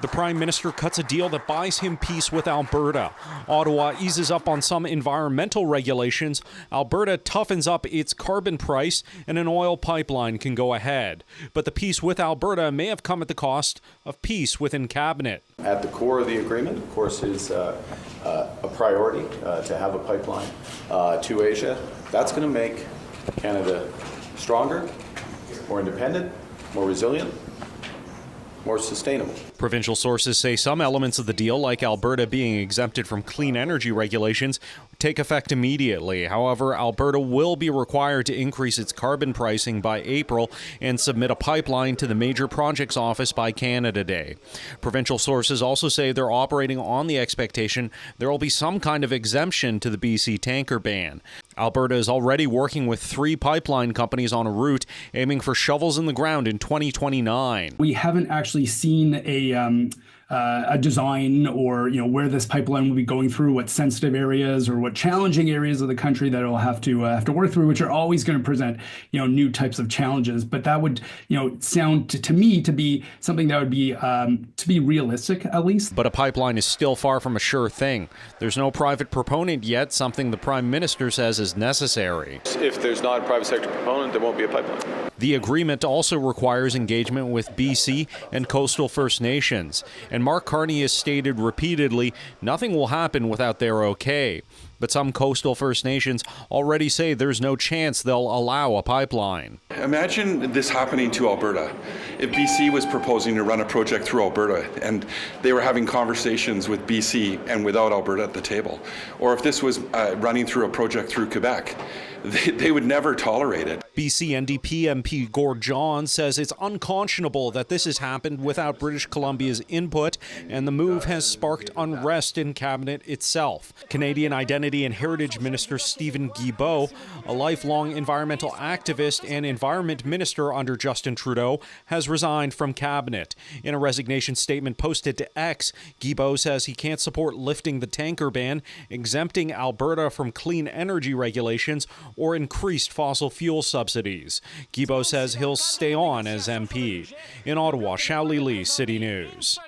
The Prime Minister cuts a deal that buys him peace with Alberta. Ottawa eases up on some environmental regulations. Alberta toughens up its carbon price, and an oil pipeline can go ahead. But the peace with Alberta may have come at the cost of peace within Cabinet. At the core of the agreement, of course, is a priority to have a pipeline to Asia. That's going to make Canada stronger, more independent, more resilient, more sustainable. Provincial sources say some elements of the deal, like Alberta being exempted from clean energy regulations, take effect immediately. However, Alberta will be required to increase its carbon pricing by April and submit a pipeline to the Major Projects Office by Canada Day. Provincial sources also say they're operating on the expectation there will be some kind of exemption to the BC tanker ban. Alberta is already working with 3 pipeline companies on a route, aiming for shovels in the ground in 2029. We haven't actually seen a design or where this pipeline will be going through, what sensitive areas or what challenging areas of the country that it'll have to work through, which are always going to present new types of challenges. But that would sound to me to be something that would be to be realistic, at least. But a pipeline is still far from a sure thing. There's no private proponent yet, something the Prime Minister says is necessary. If there's not a private sector proponent, there won't be a pipeline. The agreement also requires engagement with BC and coastal First Nations. And Mark Carney has stated repeatedly, nothing will happen without their okay. But some coastal First Nations already say there's no chance they'll allow a pipeline. Imagine this happening to Alberta. If BC was proposing to run a project through Alberta and they were having conversations with BC and without Alberta at the table, or if this was running through a project through Quebec, they would never tolerate it. BC NDP MP Gord John says it's unconscionable that this has happened without British Columbia's input, and the move has sparked unrest in Cabinet itself. Canadian Identity and Heritage Minister Stephen Guilbeault, a lifelong environmental activist and environment minister under Justin Trudeau, has resigned from Cabinet. In a resignation statement posted to X, Guilbeault says he can't support lifting the tanker ban, exempting Alberta from clean energy regulations, or increased fossil fuel subsidies. Guilbeault says he'll stay on as MP. In Ottawa, Xiaoli Li, City News.